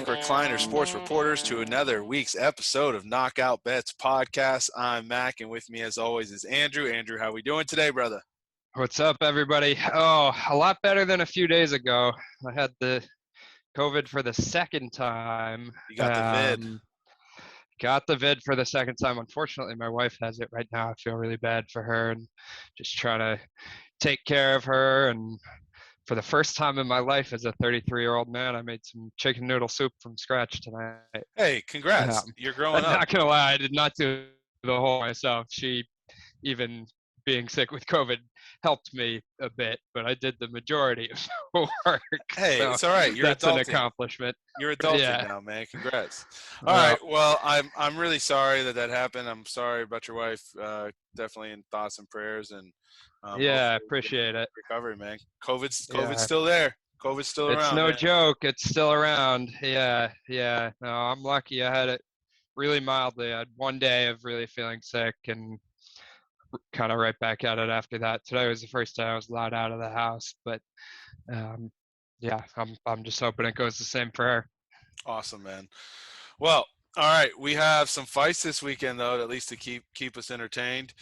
back, Recliner Sports Reporters, to another week's episode of Knockout Bets Podcast. I'm Mac, and with me, as always, is Andrew. Andrew, how we doing today, brother? What's up, everybody? Oh, a lot better than a few days ago. I had the COVID for the second time. You got the vid. Got the vid for the second time. Unfortunately, my wife has it right now. I feel really bad for her and just trying to take care of her. And for the first time in my life as a 33-year-old man, I made some chicken noodle soup from scratch tonight. Hey, congrats. You're growing up. I'm not going to lie. I did not do the whole myself. She, even being sick with COVID, helped me a bit, but I did the majority of the work. Hey, so it's all right. You're that's adulting. An accomplishment. You're adulting now, man. Congrats. All right. Well, I'm really sorry that happened. I'm sorry about your wife. Definitely in thoughts and prayers, and yeah, I appreciate it. Recovery, man. COVID's still there. COVID's still around. It's no joke. It's still around. Yeah. No, I'm lucky. I had it really mildly. I had one day of really feeling sick and kind of right back at it after that. Today was the first day I was allowed out of the house, but yeah, I'm just hoping it goes the same for her. Awesome, man. Well, all right, we have some fights this weekend, though, at least to keep us entertained.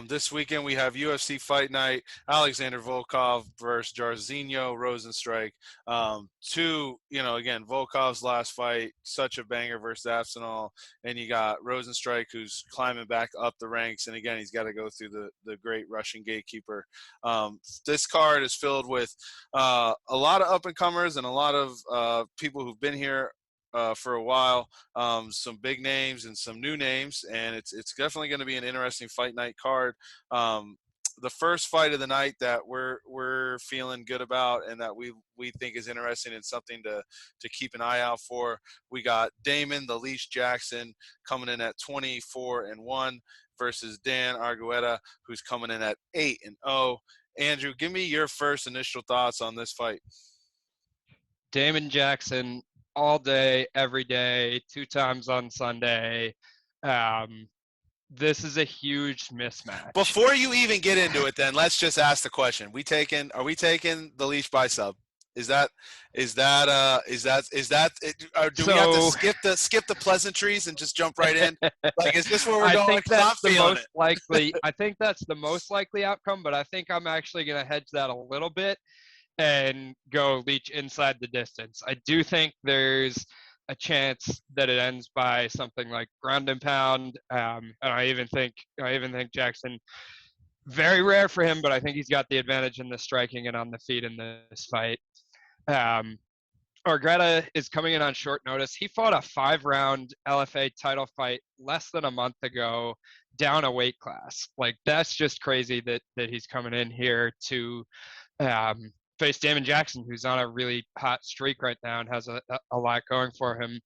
This weekend we have UFC Fight Night, Alexander Volkov versus Darzinio, Rosenstrike. Again, Volkov's last fight, such a banger versus Arsenal, and you got Rosenstrike, who's climbing back up the ranks, and again, he's got to go through the great Russian gatekeeper. This card is filled with a lot of up-and-comers and a lot of people who've been here for a while, some big names and some new names, and it's definitely going to be an interesting fight night card. The first fight of the night that we're feeling good about and that we think is interesting and something to keep an eye out for, we got Damon the Leash Jackson coming in at 24-1 versus Dan Argueta, who's coming in at 8-0. Andrew, give me your first initial thoughts on this fight. Damon Jackson all day, every day, 2 times on Sunday. This is a huge mismatch. Before you even get into it, then let's just ask the question: Are we taking the Leash by sub? Is that? Do we have to skip the pleasantries and just jump right in? Like, is this where we're going? I think that's the most likely. I think that's the most likely outcome, but I think I'm actually going to hedge that a little bit and go Leach inside the distance. I do think there's a chance that it ends by something like ground and pound. And I even think Jackson, very rare for him, but I think he's got the advantage in the striking and on the feet in this fight. Argueta is coming in on short notice. He fought a 5-round LFA title fight less than a month ago, down a weight class. Like, that's just crazy that he's coming in here to face Damon Jackson, who's on a really hot streak right now and has a lot going for him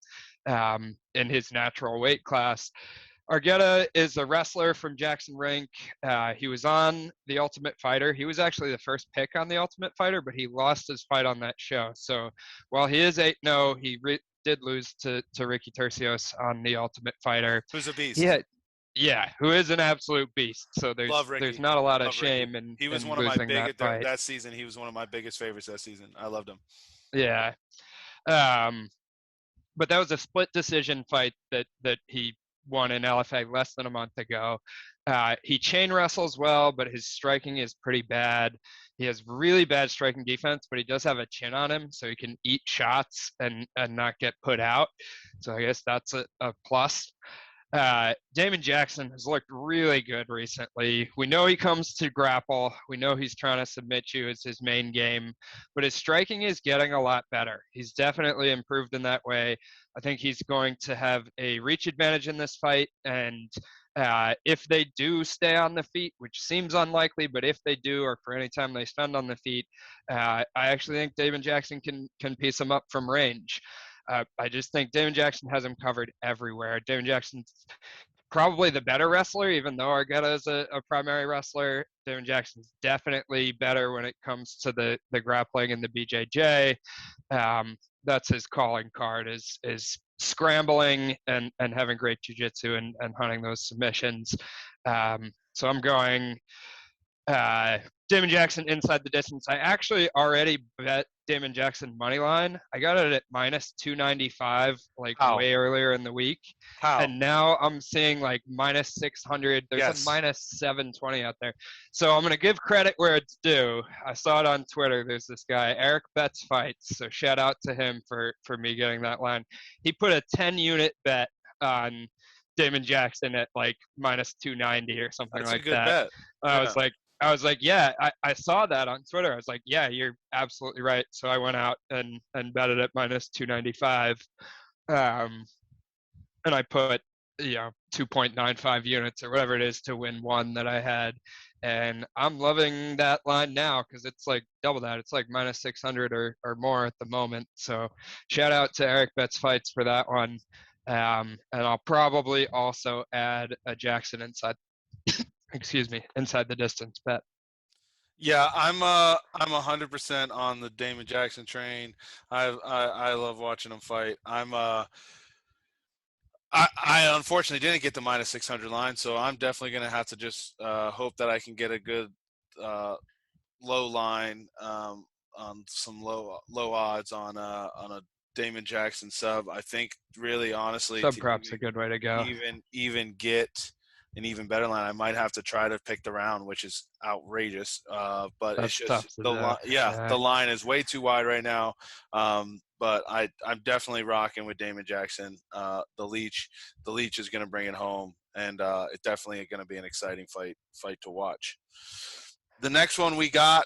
in his natural weight class. Argueta is a wrestler from Jackson Rink. He was on The Ultimate Fighter. He was actually the first pick on The Ultimate Fighter, but he lost his fight on that show. So while he is 8-0, he did lose to Ricky Tercios on The Ultimate Fighter. Who's a beast. Yeah, who is an absolute beast. So there's not a lot of shame in he was in one of losing my that season. He was one of my biggest favorites that season. I loved him. Yeah. But that was a split decision fight that he won in LFA less than a month ago. He chain wrestles well, but his striking is pretty bad. He has really bad striking defense, but he does have a chin on him, so he can eat shots and not get put out. So I guess that's a plus. Damon Jackson has looked really good recently. We know he comes to grapple. We know he's trying to submit you as his main game, but his striking is getting a lot better. He's definitely improved in that way. I think he's going to have a reach advantage in this fight, and if they do stay on the feet, which seems unlikely, but if they do, or for any time they spend on the feet, I actually think Damon Jackson can piece him up from range. I just think Damon Jackson has him covered everywhere. Damon Jackson's probably the better wrestler, even though Argueta is a primary wrestler. Damon Jackson's definitely better when it comes to the grappling and the BJJ. That's his calling card, is scrambling and having great jiu-jitsu and hunting those submissions. So I'm going Damon Jackson inside the distance. I actually already bet Damon Jackson money line. I got it at minus 295 like How? way earlier in the week. How? And now I'm seeing like minus 600. There's a Yes. minus 720 out there. So I'm going to give credit where it's due. I saw it on Twitter. There's this guy, Eric Betts Fights. So shout out to him for me getting that line. He put a 10-unit bet on Damon Jackson at like minus 290 or something That's a like good that. bet. I Yeah. was like, yeah, I saw that on Twitter. I was like, yeah, you're absolutely right. So I went out and bet it at minus 295. And I put, 2.95 units or whatever it is to win one that I had. And I'm loving that line now because it's like double that. It's like minus 600 or more at the moment. So shout out to Eric Betts Fights for that one. And I'll probably also add a Jackson inside inside the distance bet. Yeah, I'm 100% on the Damon Jackson train. I love watching him fight. I unfortunately didn't get the minus 600 line, so I'm definitely going to have to just hope that I can get a good low line on some low odds on a Damon Jackson sub. I think really honestly Sub to prop's a good way to go. even get an even better line, I might have to try to pick the round, which is outrageous. But That's it's tough just to the do. line. Yeah, the line is way too wide right now. But I'm definitely rocking with Damon Jackson. The Leech is going to bring it home, and it's definitely going to be an exciting fight to watch. The next one we got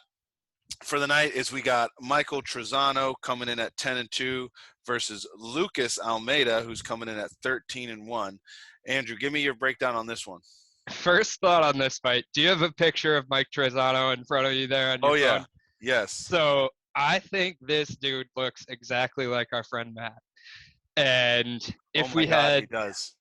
for the night is we got Michael Trezano coming in at 10-2 versus Lucas Almeida, who's coming in at 13-1. Andrew, give me your breakdown on this one. First thought on this fight. Do you have a picture of Mike Trezano in front of you there on your phone? Yeah. Yes. So I think this dude looks exactly like our friend Matt. And if we had, he does.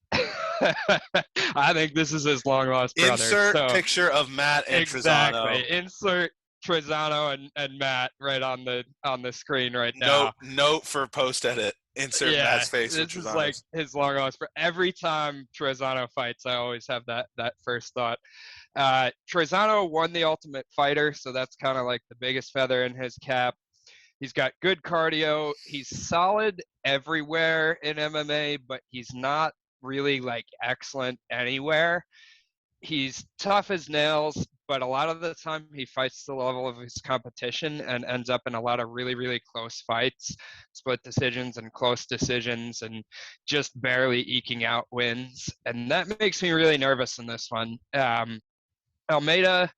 I think this is his long lost brother. Insert picture of Matt and exactly. Trezano. Insert Trezano and Matt right on the screen right now. Note for post edit. Insert Matt's face. This is like his long lost. For every time Trezano fights, I always have that first thought. Trezano won the Ultimate Fighter, so that's kind of like the biggest feather in his cap. He's got good cardio. He's solid everywhere in MMA, but he's not really like excellent anywhere. He's tough as nails, but a lot of the time he fights the level of his competition and ends up in a lot of really, really close fights, split decisions and close decisions, and just barely eking out wins. And that makes me really nervous in this one. Almeida,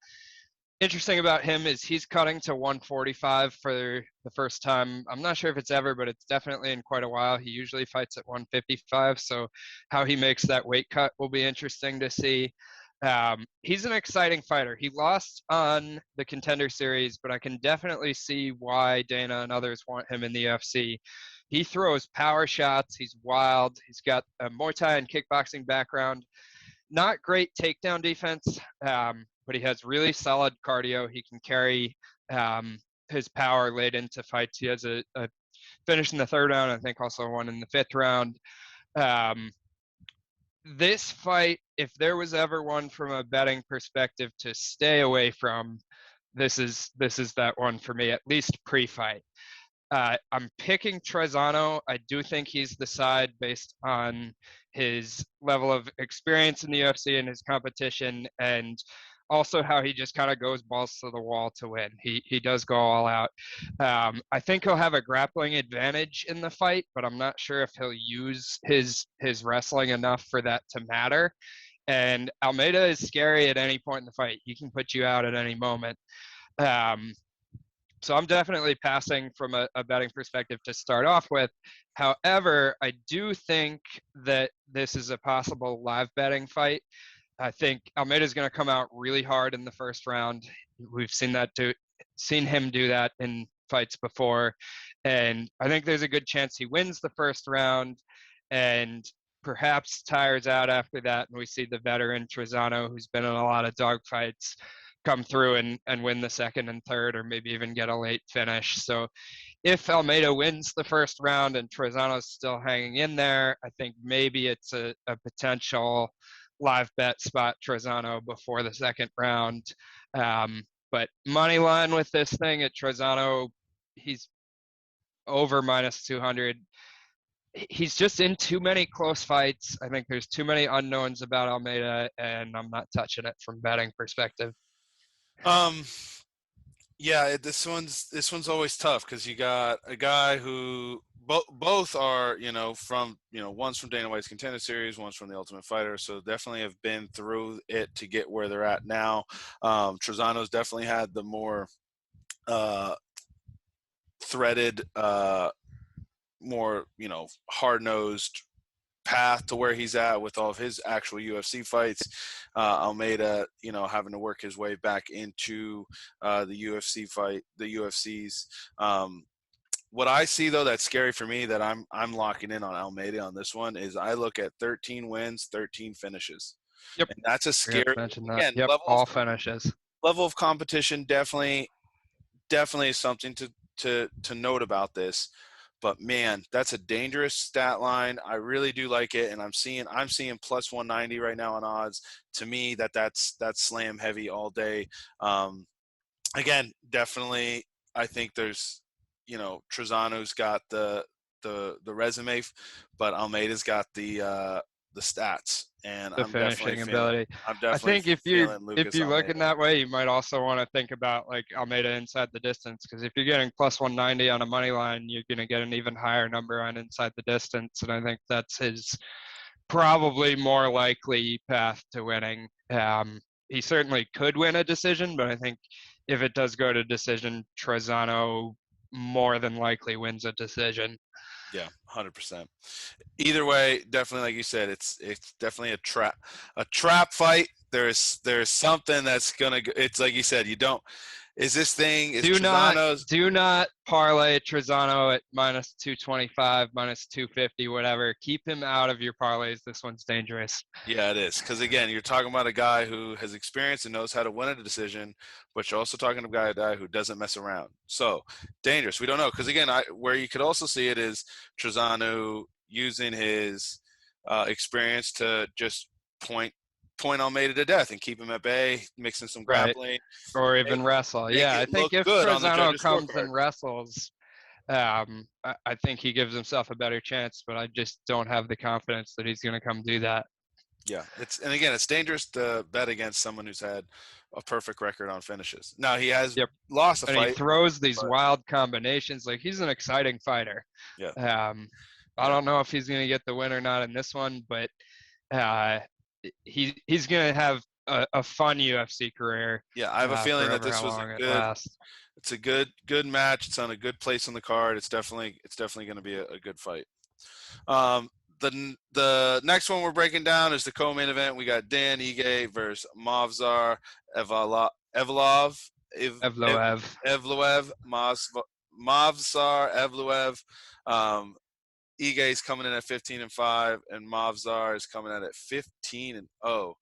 interesting about him is he's cutting to 145 for the first time. I'm not sure if it's ever, but it's definitely in quite a while. He usually fights at 155, so how he makes that weight cut will be interesting to see. He's an exciting fighter. He lost on the Contender Series, but I can definitely see why Dana and others want him in the UFC. He throws power shots. He's wild. He's got a Muay Thai and kickboxing background. Not great takedown defense, but he has really solid cardio. He can carry his power late into fights. He has a finish in the third round, I think also one in the fifth round. This fight, if there was ever one from a betting perspective to stay away from, this is that one for me, at least pre-fight. I'm picking Trezano. I do think he's the side based on his level of experience in the UFC and his competition, and also how he just kind of goes balls to the wall to win. He does go all out. I think he'll have a grappling advantage in the fight, but I'm not sure if he'll use his wrestling enough for that to matter. And Almeida is scary at any point in the fight. He can put you out at any moment. So I'm definitely passing from a betting perspective to start off with. However, I do think that this is a possible live betting fight. I think Almeida's going to come out really hard in the first round. We've seen him do that in fights before. And I think there's a good chance he wins the first round and perhaps tires out after that. And we see the veteran Trezano, who's been in a lot of dogfights, come through and win the second and third, or maybe even get a late finish. So if Almeida wins the first round and Trezano's still hanging in there, I think maybe it's a potential live bet spot Trezano before the second round. But But money line with this thing at Trezano, he's over minus 200. He's just in too many close fights. I think there's too many unknowns about Almeida, and I'm not touching it from betting perspective. Yeah, this one's always tough because you got a guy who both are, from, one's from Dana White's Contender Series, one's from the Ultimate Fighter, so definitely have been through it to get where they're at now. Trezano's definitely had the more threaded, more, hard-nosed path to where he's at with all of his actual UFC fights. Almeida, having to work his way back into the UFC fight, the UFCs. What I see though that's scary for me that I'm locking in on Almeida on this one is I look at 13 wins, 13 finishes. Yep, And that's a scary. Again, yep, all finishes. Level of competition definitely is something to note about this. But man, that's a dangerous stat line. I really do like it, and I'm seeing plus 190 right now on odds. To me, that's slam heavy all day. Again, definitely, I think there's, Trezano's got the resume, but Almeida's got the stats, and The finishing ability. I'm I definitely think if you look Almeida. in that way, you might also want to think about like Almeida inside the distance, because if you're getting plus 190 on a money line, you're going to get an even higher number on inside the distance, and I think that's his probably more likely path to winning. He certainly could win a decision, but I think if it does go to decision, Trezano more than likely wins a decision. Yeah, 100%. Either way, definitely, like you said, it's definitely a trap fight. There's something that's gonna. It's like you said, you don't. Is this thing? Is Trezano's? Do not parlay Trezano at minus 225, minus 250, whatever. Keep him out of your parlays. This one's dangerous. Yeah, it is. Because again, you're talking about a guy who has experience and knows how to win a decision, but you're also talking about a guy who doesn't mess around. So dangerous. We don't know. Because again, where you could also see it is Trezano using his experience to just point Almeida to death and keep him at bay, mixing some grappling, or even wrestle. Yeah, I think if Trezano comes and wrestles, I think he gives himself a better chance. But I just don't have the confidence that he's going to come do that. Yeah, it's dangerous to bet against someone who's had a perfect record on finishes. Now he has lost a fight. He throws these wild combinations. Like, he's an exciting fighter. Yeah. I don't know if he's going to get the win or not in this one, but he's going to have a fun UFC career. Yeah, I have a feeling that this was it's a good match. It's on a good place on the card. It's definitely going to be a good fight. The next one we're breaking down is the co-main event. We got Dan Ige versus Mavzar Evloev. Mavzar Evloev. Ige is coming in at 15-5, and Mavzar is coming in at 15-0.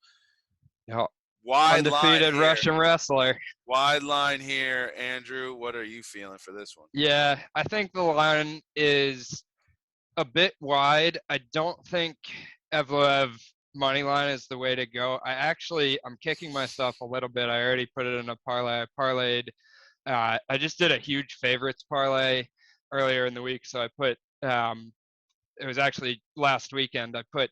Yep. Undefeated Russian wrestler. Wide line here, Andrew. What are you feeling for this one? Yeah, I think the line is a bit wide. I don't think Evloev money line is the way to go. I'm kicking myself a little bit. I already put it in a parlay. I parlayed. I just did a huge favorites parlay earlier in the week, so I put. It was actually last weekend. I put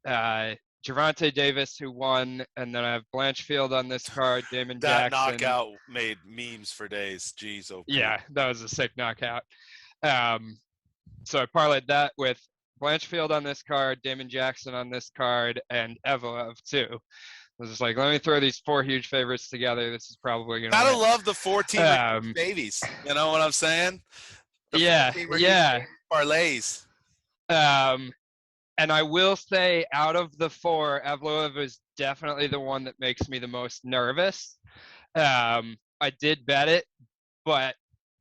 Gervonta Davis, who won, and then I have Blanchfield on this card, Damon Jackson. That knockout made memes for days. Jeez, oh. Yeah, that was a sick knockout. So I parlayed that with Blanchfield on this card, Damon Jackson on this card, and Evloev too. I was just like, let me throw these four huge favorites together. This is probably going to Gotta love the 14 babies. You know what I'm saying? Yeah. Parlays. And I will say, out of the four, Evloev is definitely the one that makes me the most nervous. I did bet it, but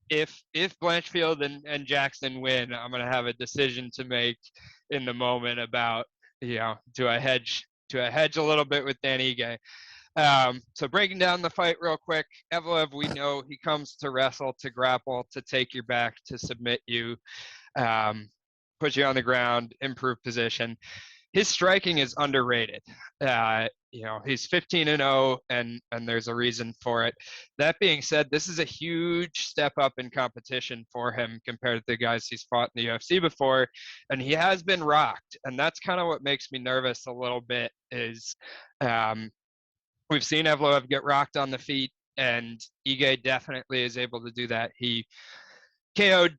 if Blanchfield and Jackson win, I'm going to have a decision to make in the moment about, do I hedge a little bit with Dan Ige? So breaking down the fight real quick, Evloev, we know he comes to wrestle, to grapple, to take your back, to submit you, put you on the ground, improve position. His striking is underrated. he's 15-0, and there's a reason for it. That being said, this is a huge step up in competition for him compared to the guys he's fought in the UFC before, and he has been rocked, and that's kind of what makes me nervous a little bit. Is we've seen Evloev get rocked on the feet, and Ige definitely is able to do that. He KO'd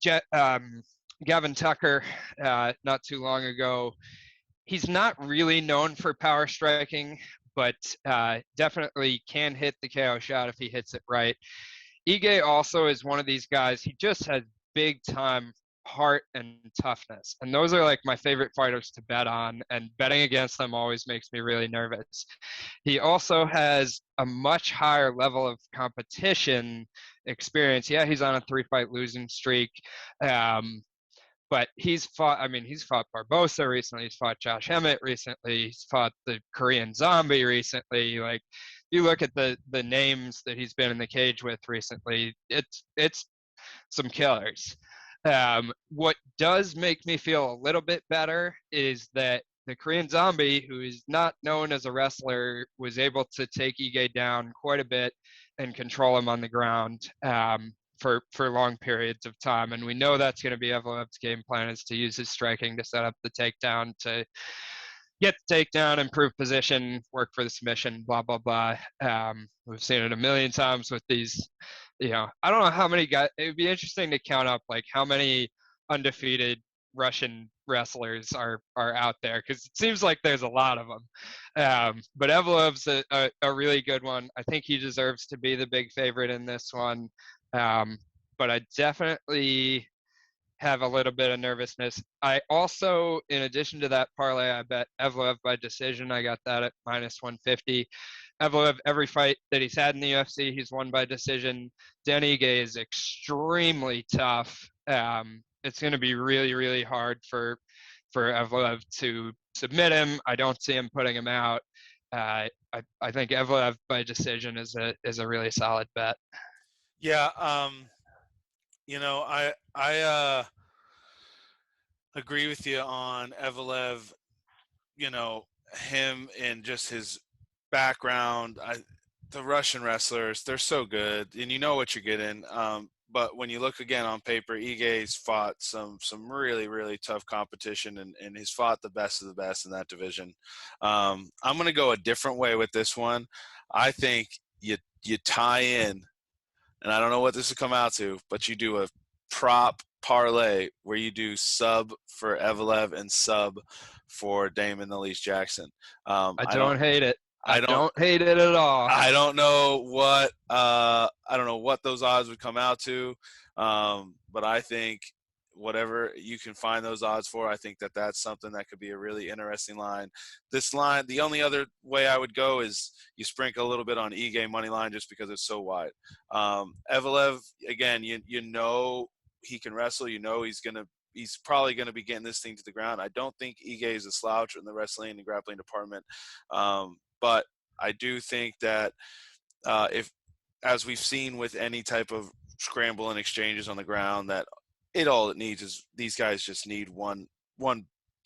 Gavin Tucker not too long ago. He's not really known for power striking, but definitely can hit the KO shot if he hits it right. Ige also is one of these guys, he just has big time heart and toughness. And those are like my favorite fighters to bet on, and betting against them always makes me really nervous. He also has a much higher level of competition experience. Yeah, he's on a 3-fight losing streak. But he's fought Barbosa recently, he's fought Josh Emmett recently, he's fought the Korean Zombie recently. Like, you look at the names that he's been in the cage with recently, it's some killers. What does make me feel a little bit better is that the Korean Zombie, who is not known as a wrestler, was able to take Ige down quite a bit and control him on the ground for long periods of time. And we know that's going to be Evloev's game plan, is to use his striking to set up the takedown, to get the takedown, improve position, work for the submission, blah, blah, blah. We've seen it a million times with these, I don't know how many guys, it would be interesting to count up like how many undefeated Russian wrestlers are out there, because it seems like there's a lot of them. But Evloev's a really good one. I think he deserves to be the big favorite in this one. But I definitely have a little bit of nervousness. I also, in addition to that parlay, I bet Evloev by decision. I got that at -150. Evloev, every fight that he's had in the UFC, he's won by decision. Dan Ige is extremely tough. It's going to be really, really hard for Evloev to submit him. I don't see him putting him out. I think Evloev by decision is a really solid bet. Yeah, I agree with you on Evloev. Him and just his background. The Russian wrestlers, they're so good, and you know what you're getting. But when you look again on paper, Ige's fought some really, really tough competition, and he's fought the best of the best in that division. I'm going to go a different way with this one. I think you tie in, and I don't know what this will come out to, but you do a prop parlay where you do sub for Evloev and sub for Damon the Least Jackson. I don't hate it. I don't hate it at all. I don't know what those odds would come out to, but I think whatever you can find those odds for, I think that's something that could be a really interesting line. This line, the only other way I would go is you sprinkle a little bit on Ige money line just because it's so wide. Evloev, again, you know he can wrestle. You know he's probably going to be getting this thing to the ground. I don't think Ige is a slouch in the wrestling and grappling department. But I do think that if, as we've seen with any type of scramble and exchanges on the ground, that all it needs is these guys just need one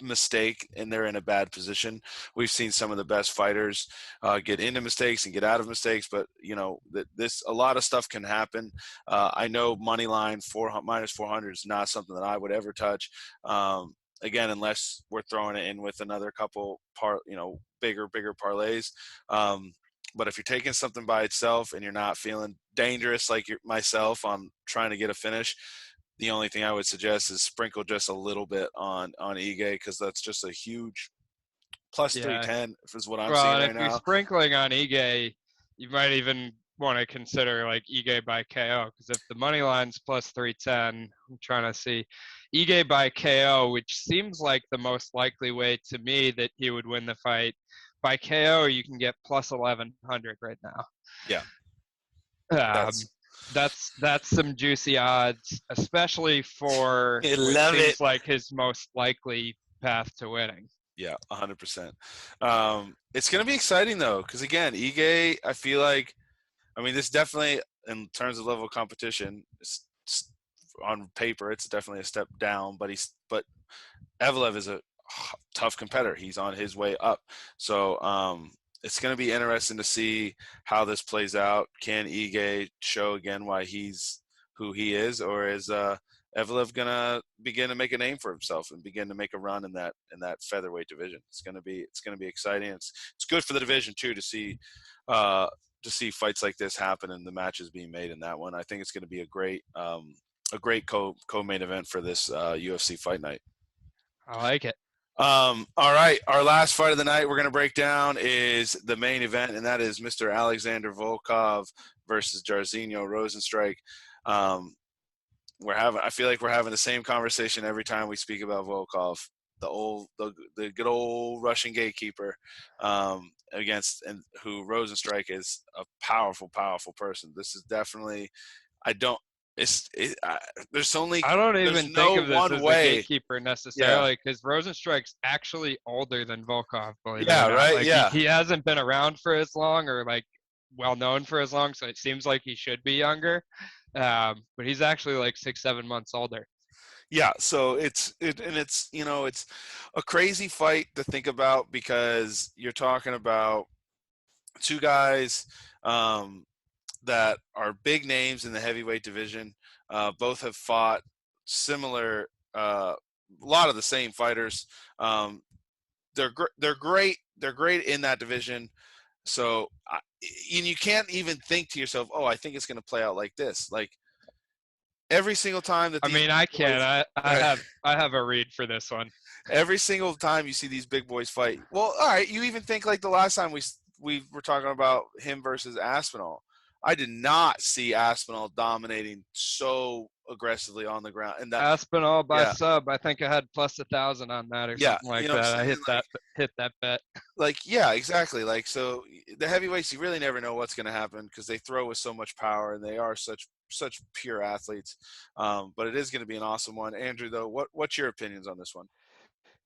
mistake and they're in a bad position. We've seen some of the best fighters get into mistakes and get out of mistakes, but a lot of stuff can happen. I know money line -400 is not something that I would ever touch. Again, unless we're throwing it in with another couple bigger parlays. But if you're taking something by itself and you're not feeling dangerous like myself on trying to get a finish, the only thing I would suggest is sprinkle just a little bit on Ige, because that's just a huge +310 is what I'm seeing right now. If you're sprinkling on Ige, you might even want to consider like Ige by KO, because if the money line's +310, I'm trying to see Ige by KO, which seems like the most likely way to me that he would win the fight. By KO, you can get +1100 right now. Yeah. That's some juicy odds, especially for what seems like his most likely path to winning. Yeah, 100%. It's going to be exciting, though, because, again, Ige, I feel like, this definitely, in terms of level of competition, on paper, it's definitely a step down, but Evloev is a tough competitor. He's on his way up. So it's going to be interesting to see how this plays out. Can Ige show again why he's who he is, or is Evelev gonna begin to make a name for himself and begin to make a run in that featherweight division? It's gonna be exciting. It's good for the division too to see fights like this happen and the matches being made in that one. I think it's going to be a great co-main event for this UFC fight night. I like it. All right, our last fight of the night we're going to break down is the main event, and that is Mr. Alexander Volkov versus Darzinio Rosenstrike. I feel like we're having the same conversation every time we speak about Volkov, the good old Russian gatekeeper, against and who Rosenstrike is a powerful person. This is definitely I don't even think of this as a gatekeeper necessarily, because Rosenstrike's actually older than Volkov, believe it or not. Right? Like, he hasn't been around for as long, or like well known for as long, so it seems like he should be younger. But he's actually like 6-7 months older. Yeah, so it's a crazy fight to think about, because you're talking about two guys that are big names in the heavyweight division. Both have fought similar, a lot of the same fighters. They're great. They're great in that division. So, and you can't even think to yourself, "Oh, I think it's going to play out like this." Like every single time that I can. I have a read for this one. Every single time you see these big boys fight. Well, all right. You even think like the last time we were talking about him versus Aspinall. I did not see Aspinall dominating so aggressively on the ground. And that Aspinall by sub, I think I had plus 1,000 on that or something like that. I hit that bet. Like, yeah, exactly. Like, so the heavyweights, you really never know what's going to happen, because they throw with so much power and they are such pure athletes. But it is going to be an awesome one. Andrew, though, what's your opinions on this one?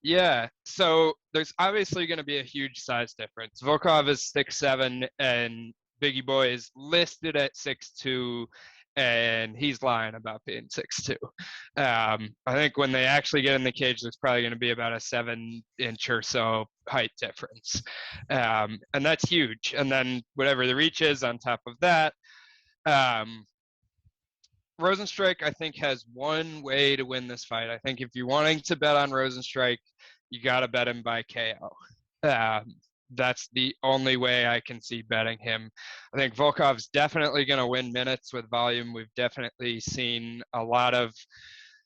Yeah, so there's obviously going to be a huge size difference. Volkov is 6'7", and Biggie Boy is listed at 6'2", and he's lying about being 6'2". I think when they actually get in the cage, there's probably going to be about a 7-inch or so height difference, and that's huge. And then whatever the reach is on top of that, Rosenstrike, I think, has one way to win this fight. I think if you're wanting to bet on Rosenstrike, you got to bet him by KO. That's the only way I can see betting him. I think Volkov's definitely going to win minutes with volume. We've definitely seen a lot of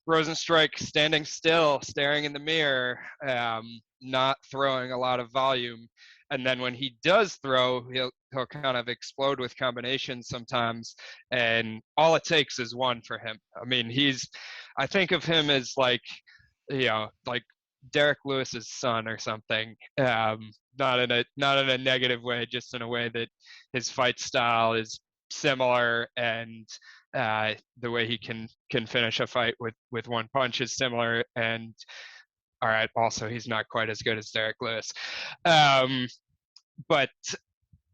Rosenstrike standing still, staring in the mirror, not throwing a lot of volume. And then when he does throw, he'll kind of explode with combinations sometimes, and all it takes is one for him. I mean, I think of him as like Derek Lewis's son or something. Not in a negative way, just in a way that his fight style is similar, and the way he can finish a fight with one punch is similar. And all right, also he's not quite as good as Derek Lewis. But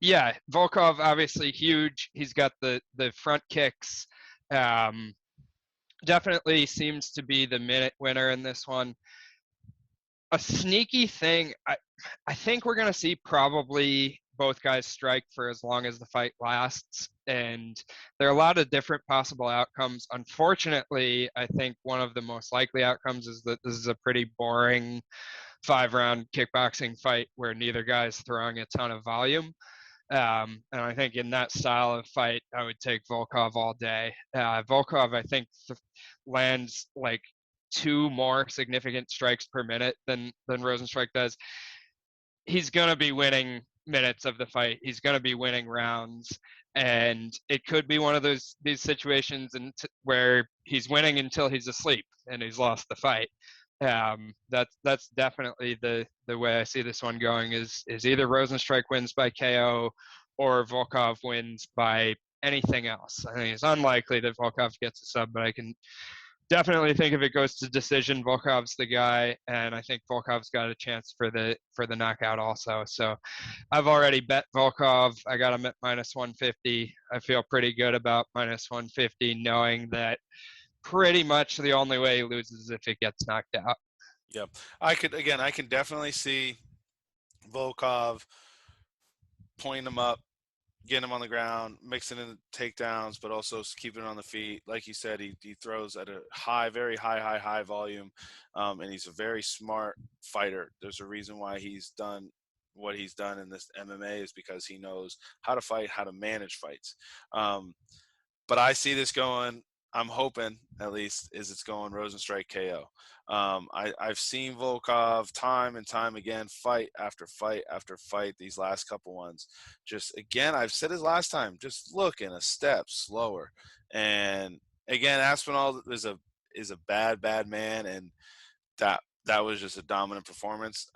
yeah, Volkov obviously huge. He's got the front kicks. Definitely seems to be the minute winner in this one. A sneaky thing, I think we're going to see probably both guys strike for as long as the fight lasts, and there are a lot of different possible outcomes. Unfortunately, I think one of the most likely outcomes is that this is a pretty boring 5-round kickboxing fight where neither guy is throwing a ton of volume. And I think in that style of fight, I would take Volkov all day. Volkov, I think, lands like 2 more significant strikes per minute than Rosenstrike does. He's going to be winning minutes of the fight. He's going to be winning rounds. And it could be one of these situations where he's winning until he's asleep and he's lost the fight. That's definitely the way I see this one going, is either Rosenstrike wins by KO or Volkov wins by anything else. I think it's unlikely that Volkov gets a sub, but I can definitely think if it goes to decision, Volkov's the guy, and I think Volkov's got a chance for the knockout also. So I've already bet Volkov. I got him at -150. I feel pretty good about -150, knowing that pretty much the only way he loses is if he gets knocked out. Yeah, I can definitely see Volkov pointing him up, getting him on the ground, mixing in takedowns, but also keeping it on the feet. Like you said, he throws at a high, very high volume, and he's a very smart fighter. There's a reason why he's done what he's done in this MMA is because he knows how to fight, how to manage fights. But I see this going. I'm hoping, at least, is it's going Rosenstrike KO. I've seen Volkov time and time again, fight after fight after fight. These last couple ones, just again, I've said it last time, just looking a step slower. And again, Aspinall is a bad man, and that was just a dominant performance.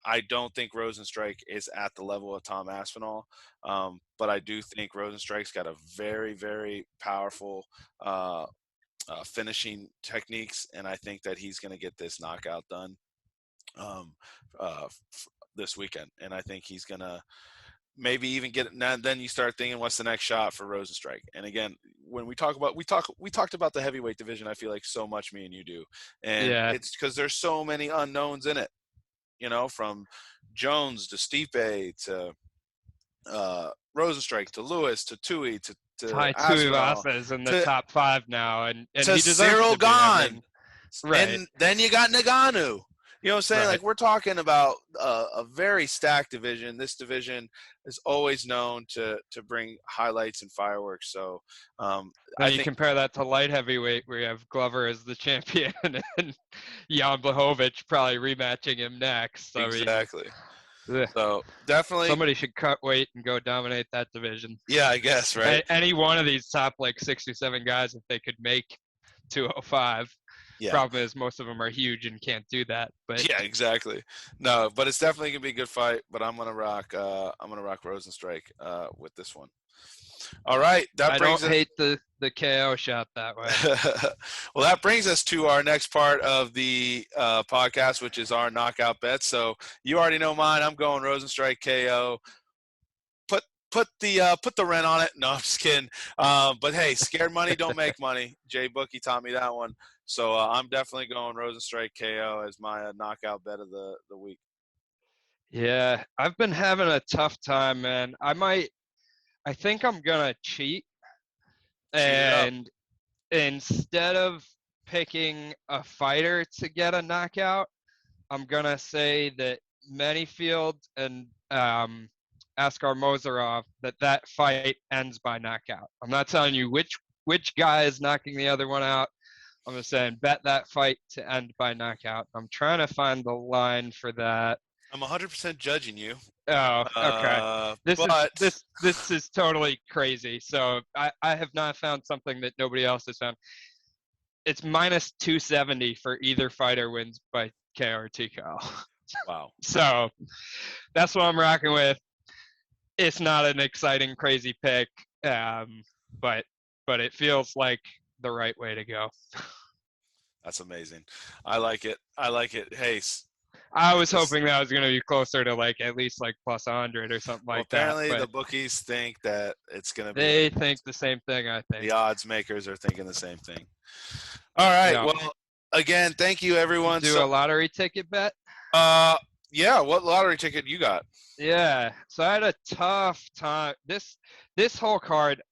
I don't think Rosenstrike is at the level of Tom Aspinall, but I do think Rosenstrike's got a very, very powerful finishing techniques, and I think that he's going to get this knockout done um, this weekend. And I think he's going to maybe even get it. Now, then you start thinking, what's the next shot for Rosenstrike? And again, when we talked about the heavyweight division, I feel like so much me and you do, and Yeah. it's because there's so many unknowns in it. From Jones to Stipe to Rosenstrike to Lewis to Tui to Tai Aspinall Tuivasa is in the to top 5 now, and he deserves Cyril to be. I Gahn. mean, right. And then you got Nagano. You know what I'm saying? Right. Like, we're talking about a very stacked division. This division is always known to bring highlights and fireworks. So Now I you think compare that to light heavyweight, where you have Glover as the champion and Jan Blachowicz probably rematching him next. I mean, exactly. ugh. So definitely, Somebody should cut weight and go dominate that division. yeah, I guess, right? Any one of these top like 6 or 7 guys, if they could make 205. Yeah. Problem is most of them are huge and can't do that. But yeah, exactly. No, but it's definitely gonna be a good fight. But I'm gonna rock Rosenstrike with this one. All right, that I brings don't us. hate the KO shot that way. Well, that brings us to our next part of the podcast, which is our knockout bets. So you already know mine. I'm going Rosenstrike KO. Put the rent on it. No, I'm just kidding. But hey, scared money don't make money. Jay Bookie taught me that one. So I'm definitely going Rosenstrike KO as my knockout bet of the week. Yeah, I've been having a tough time, man. I think I'm gonna cheat, Cheat it up. and instead of picking a fighter to get a knockout, I'm gonna say that Manyfield and Askar Mozarov, that fight ends by knockout. I'm not telling you which guy is knocking the other one out. I'm just saying bet that fight to end by knockout. I'm trying to find the line for that. I'm 100% judging you. Oh, okay. But This is totally crazy. So I have not found something that nobody else has found. It's minus 270 for either fighter wins by KO or TKO. wow. So that's what I'm rocking with. It's not an exciting, crazy pick, but it feels like the right way to go. That's amazing. I like it. Hey, I was hoping that was going to be closer to like at least like plus 100 or something like that. Apparently, the bookies think that it's going to be. They think the same thing, I think. The odds makers are thinking the same thing. All right. Yeah. Well, again, thank you, everyone. Do a lottery ticket bet? Yeah. What lottery ticket you got? Yeah. So I had a tough time. This whole card,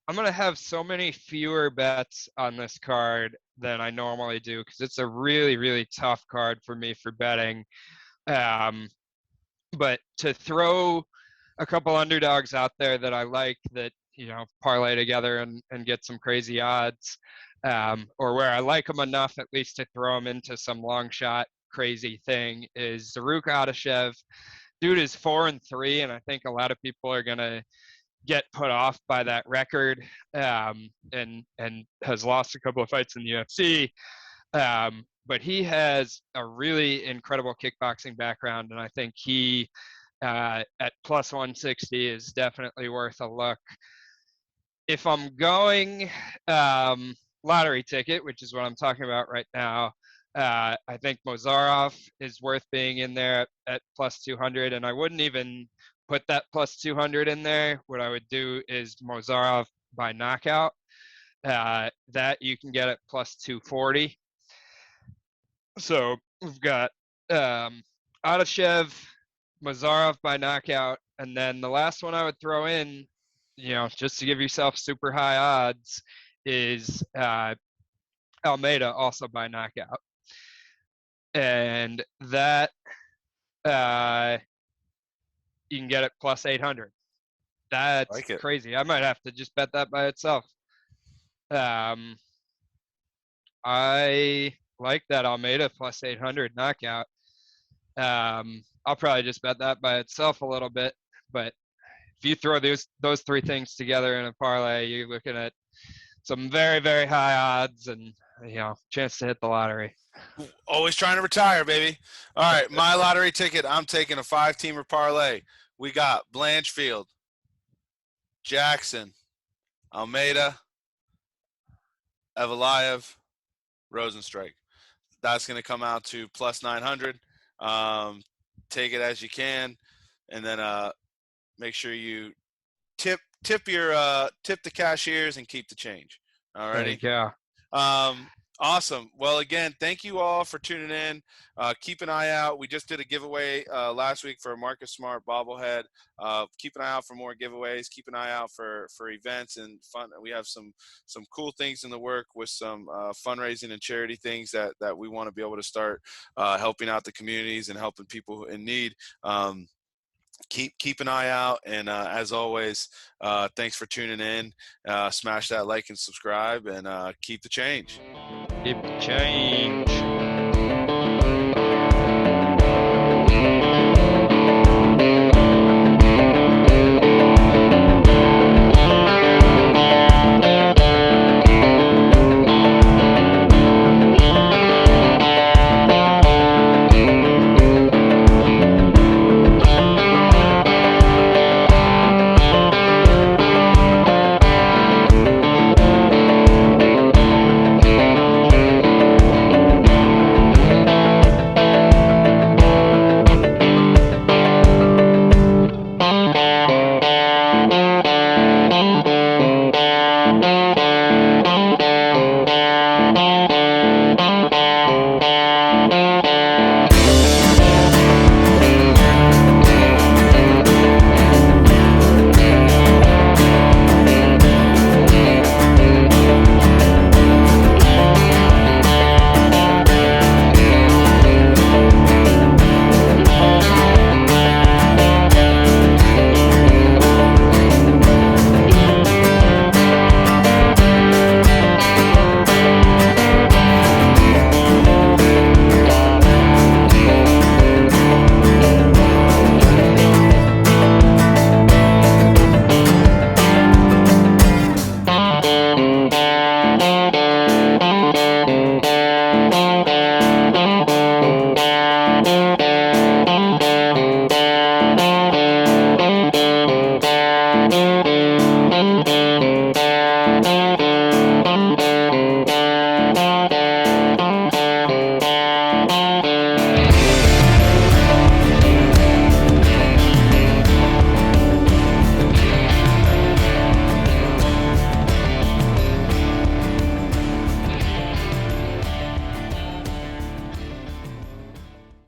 I'm going to have so many fewer bets on this card than I normally do because it's a really, really tough card for me for betting. But to throw a couple underdogs out there that I like that, parlay together and get some crazy odds, or where I like them enough at least to throw them into some long shot crazy thing is Zaruko Adashev. Dude is 4-3, and I think a lot of people are going to get put off by that record, and has lost a couple of fights in the UFC. But he has a really incredible kickboxing background, and I think he at plus 160 is definitely worth a look. If I'm going lottery ticket, which is what I'm talking about right now, I think Mozarov is worth being in there at plus 200, and I wouldn't even put that plus 200 in there. What I would do is Mozarov by knockout. That you can get at plus 240. So we've got Adashev, Mozarov by knockout, And then the last one I would throw in, just to give yourself super high odds, is Almeida also by knockout. And that you can get it plus 800. That's Like it. crazy. I might have to just bet that by itself. I like that Almeida plus 800 knockout. I'll probably just bet that by itself a little bit, but if you throw those three things together in a parlay, you're looking at some very, very high odds and chance to hit the lottery. Always trying to retire, baby. All right, my lottery ticket, I'm taking a 5-teamer parlay. We got Blanchfield, Jackson, Almeida, Evelayev, Rosenstrike. That's going to come out to plus 900. Take it as you can, and then make sure you tip the cashiers and keep the change. All righty. There you go. Awesome. Well, again, thank you all for tuning in. Keep an eye out. We just did a giveaway last week for a Marcus Smart bobblehead. Keep an eye out for more giveaways. Keep an eye out for events and fun. We have some cool things in the work with some fundraising and charity things that we want to be able to start helping out the communities and helping people in need. Keep an eye out, and as always, thanks for tuning in. Smash that like and subscribe, and keep the change. Keep the change.